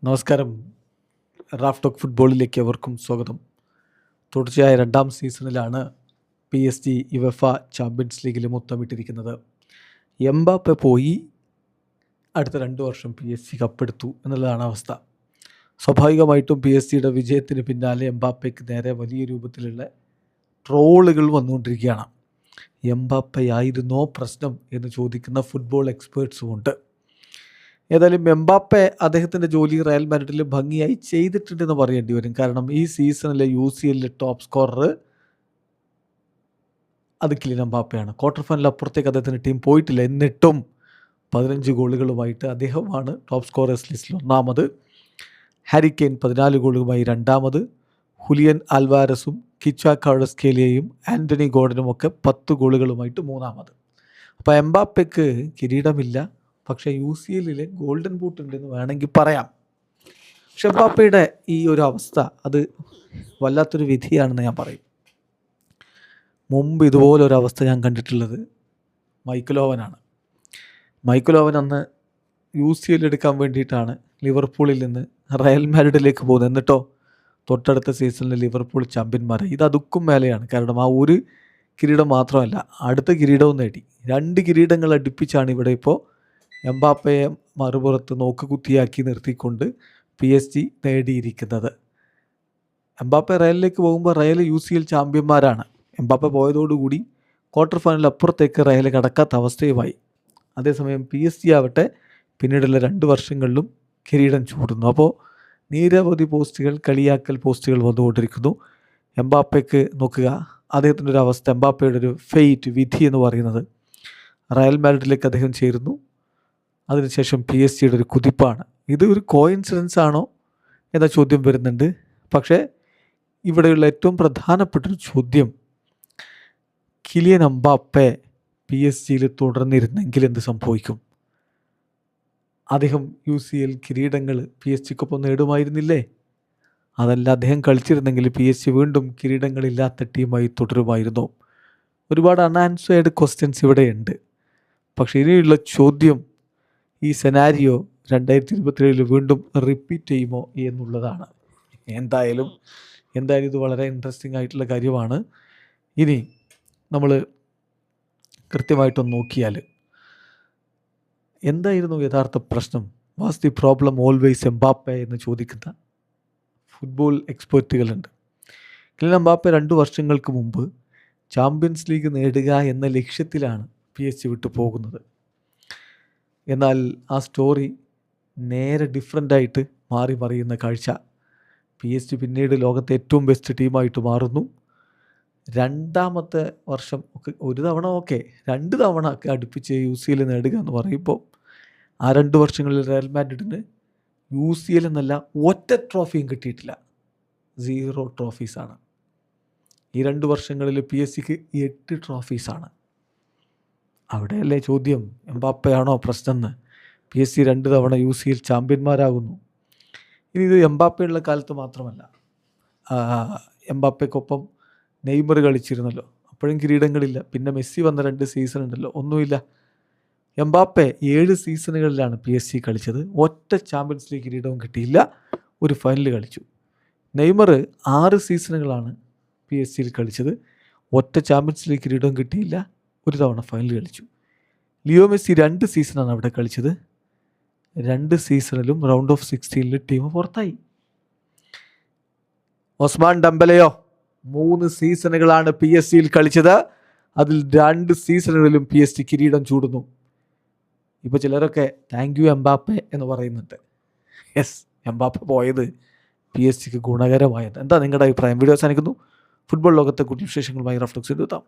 നമസ്കാരം. Raf talk ഫുട്ബോളിലേക്ക് അവർക്കും സ്വാഗതം. തുടർച്ചയായ രണ്ടാം സീസണിലാണ് PSG യുവേഫ ചാമ്പ്യൻസ് ലീഗിൽ മുത്തമിട്ടിരിക്കുന്നത്. എംബാപ്പെ പോയി, അടുത്ത 2 വർഷം PSG കപ്പെടുത്തു എന്നുള്ളതാണ് അവസ്ഥ. സ്വാഭാവികമായിട്ടും PSG വിജയത്തിന് പിന്നാലെ എംബാപ്പയ്ക്ക് നേരെ വലിയ രൂപത്തിലുള്ള ട്രോളുകൾ വന്നുകൊണ്ടിരിക്കുകയാണ്. എംബാപ്പയായിരുന്നോ പ്രശ്നം എന്ന് ചോദിക്കുന്ന ഫുട്ബോൾ എക്സ്പേർട്സുമുണ്ട്. ഏതായാലും എംബാപ്പെ അദ്ദേഹത്തിൻ്റെ ജോലി റയൽ മാഡ്രിഡിൽ ഭംഗിയായി ചെയ്തിട്ടുണ്ടെന്ന് പറയേണ്ടി വരും. കാരണം ഈ സീസണിലെ UCL ടോപ്പ് സ്കോറർ അത് കിലിയൻ എംബാപ്പയാണ്. ക്വാർട്ടർ ഫൈനൽ അപ്പുറത്തേക്ക് അദ്ദേഹത്തിൻ്റെ ടീം പോയിട്ടില്ല. എന്നിട്ടും 15 ഗോളുകളുമായിട്ട് അദ്ദേഹമാണ് ടോപ്പ് സ്കോറേഴ്സ് ലിസ്റ്റിൽ ഒന്നാമത്. ഹാരി കെയ്ൻ 14 ഗോളുകളുമായി രണ്ടാമത്. ഹുലിയൻ ആൽവാരസും കിച്ച കാർഡസ്കേലിയയും ആൻ്റണി ഗോർഡനും ഒക്കെ 10 ഗോളുകളുമായിട്ട് മൂന്നാമത്. അപ്പോൾ എംബാപ്പയ്ക്ക് കിരീടമില്ല, പക്ഷേ UCL ഗോൾഡൻ ബൂട്ട് ഉണ്ടെന്ന് വേണമെങ്കിൽ പറയാം. പക്ഷെ എംബാപ്പയുടെ ഈ ഒരു അവസ്ഥ അത് വല്ലാത്തൊരു വിധിയാണെന്ന് ഞാൻ പറയും. മുമ്പ് ഇതുപോലൊരവസ്ഥ ഞാൻ കണ്ടിട്ടുള്ളത് മൈക്കൽ ഓവനാണ്. മൈക്കൽ ഓവൻ അന്ന് UCL എടുക്കാൻ വേണ്ടിയിട്ടാണ് ലിവർപൂളിൽ നിന്ന് റയൽ മാഡ്രിഡിലേക്ക് പോകുന്നത്. എന്നിട്ടോ തൊട്ടടുത്ത സീസണിൽ ലിവർപൂൾ ചാമ്പ്യന്മാരായി. ഇത് അതുക്കും മേലെയാണ്. കാരണം ആ ഒരു കിരീടം മാത്രമല്ല, അടുത്ത കിരീടവും നേടി. 2 കിരീടങ്ങൾ അടുപ്പിച്ചാണ് ഇവിടെ ഇപ്പോൾ എംബാപ്പയെ മറുപുറത്ത് നോക്കുകുത്തിയാക്കി നിർത്തിക്കൊണ്ട് PSG നേടിയിരിക്കുന്നത്. എംബാപ്പെ റയലിലേക്ക് പോകുമ്പോൾ റയൽ UCL ചാമ്പ്യന്മാരാണ്. എംബാപ്പെ പോയതോടുകൂടി ക്വാർട്ടർ ഫൈനൽ അപ്പുറത്തേക്ക് റയൽ കടക്കാത്ത അവസ്ഥയുമായി. അതേസമയം PSG ആവട്ടെ പിന്നീടുള്ള 2 വർഷങ്ങളിലും കിരീടം ചൂടുന്നു. അപ്പോൾ നിരവധി പോസ്റ്റുകൾ, കളിയാക്കൽ പോസ്റ്റുകൾ വന്നുകൊണ്ടിരിക്കുന്നു. എംബാപ്പയ്ക്ക് നോക്കുക, അദ്ദേഹത്തിൻ്റെ ഒരു അവസ്ഥ, എംബാപ്പയുടെ ഒരു ഫെയ്റ്റ്, വിധി എന്ന് പറയുന്നത് റയൽ മാഡ്രിഡിലേക്ക് അദ്ദേഹം ചേരുന്നു. അതിനുശേഷം PSG ഒരു കുതിപ്പാണ്. ഇത് ഒരു കോയിൻസിഡൻസ് ആണോ എന്ന ചോദ്യം വരുന്നുണ്ട്. പക്ഷേ ഇവിടെയുള്ള ഏറ്റവും പ്രധാനപ്പെട്ടൊരു ചോദ്യം, കിലിയൻ എംബാപ്പെ PSG തുടർന്നിരുന്നെങ്കിൽ എന്ത് സംഭവിക്കും? അദ്ദേഹം UCL കിരീടങ്ങൾ PSG നേടുമായിരുന്നില്ലേ? അതല്ല, അദ്ദേഹം കളിച്ചിരുന്നെങ്കിൽ PSG വീണ്ടും കിരീടങ്ങളില്ലാത്ത ടീമായി തുടരുമായിരുന്നു. ഒരുപാട് അൺആൻസേർഡ് ക്വസ്റ്റ്യൻസ് ഇവിടെയുണ്ട്. പക്ഷേ ഇനിയുള്ള ചോദ്യം, ഈ സെനാരിയോ 2027 വീണ്ടും റിപ്പീറ്റ് ചെയ്യുമോ എന്നുള്ളതാണ്. എന്തായാലും ഇത് വളരെ ഇൻട്രസ്റ്റിംഗ് ആയിട്ടുള്ള കാര്യമാണ്. ഇനി നമ്മൾ കൃത്യമായിട്ടൊന്ന് നോക്കിയാൽ എന്തായിരുന്നു യഥാർത്ഥ പ്രശ്നം? Was the problem always Mbappe എന്ന് ചോദിക്കുന്ന ഫുട്ബോൾ എക്സ്പേർട്ടുകളുണ്ട്. കിലിയൻ എംബാപ്പെ 2 വർഷങ്ങൾക്ക് മുമ്പ് ചാമ്പ്യൻസ് ലീഗ് നേടുക എന്ന ലക്ഷ്യത്തിലാണ് PSG വിട്ടു പോകുന്നത്. എന്നാൽ ആ സ്റ്റോറി നേരെ ഡിഫറൻ്റായിട്ട് മാറി മറിയുന്ന കാഴ്ച. PSG പിന്നീട് ലോകത്തെ ഏറ്റവും ബെസ്റ്റ് ടീമായിട്ട് മാറുന്നു. 2ാമത്തെ വർഷം ഒക്കെ ഒരു തവണ 2 തവണ ഒക്കെ അടുപ്പിച്ച് UCL നേടുക എന്ന് പറയുമ്പോൾ ആ 2 വർഷങ്ങളിൽ റയൽ മാഡ്രിഡിന് UCL എന്നല്ല ഒറ്റ ട്രോഫിയും കിട്ടിയിട്ടില്ല. 0 ട്രോഫീസാണ്. ഈ 2 വർഷങ്ങളിൽ PSG 8 ട്രോഫീസാണ്. അവിടെയല്ലേ ചോദ്യം, എംബാപ്പയാണോ പ്രശ്നം എന്ന്? PSG 2 തവണ UCL ചാമ്പ്യന്മാരാകുന്നു. ഇനി ഇത് എംബാപ്പയുള്ള കാലത്ത് മാത്രമല്ല, എംബാപ്പയ്ക്കൊപ്പം നെയ്മർ കളിച്ചിരുന്നല്ലോ, അപ്പോഴും കിരീടങ്ങളില്ല. പിന്നെ മെസ്സി വന്ന 2 സീസൺ ഉണ്ടല്ലോ, ഒന്നുമില്ല. എംബാപ്പെ 7 സീസണുകളിലാണ് PSG കളിച്ചത്. ഒറ്റ ചാമ്പ്യൻസ് ലീഗ് കിരീടവും കിട്ടിയില്ല, ഒരു ഫൈനൽ കളിച്ചു. നെയ്മർ 6 സീസണുകളാണ് PSG കളിച്ചത്. ഒറ്റ ചാമ്പ്യൻസ് ലീഗ് കിരീടവും കിട്ടിയില്ല, ഒരു തവണ ഫൈനൽ കളിച്ചു. ലിയോ മെസ്സി 2 സീസണാണ് അവിടെ കളിച്ചത്. 2 സീസണിലും റൗണ്ട് ഓഫ് 16 ടീം പുറത്തായി. ഒസ്മാൻ ഡംബലയോ 3 സീസണുകളാണ് PSG കളിച്ചത്. അതിൽ 2 സീസണുകളിലും PSG കിരീടം ചൂടുന്നു. ഇപ്പോൾ ചിലരൊക്കെ താങ്ക് യു എംബാപ്പെ എന്ന് പറയുന്നുണ്ട്. യെസ്, എംബാപ്പെ പോയത് PSG ഗുണകരമായത്. എന്താ നിങ്ങളുടെ അഭിപ്രായം? വീഡിയോ അവസാനിക്കുന്നു. ഫുട്ബോൾ ലോകത്തെ കൂടുതൽ വിശേഷങ്ങളുമായി റാഫ് ടോക്സിൽ എത്താം.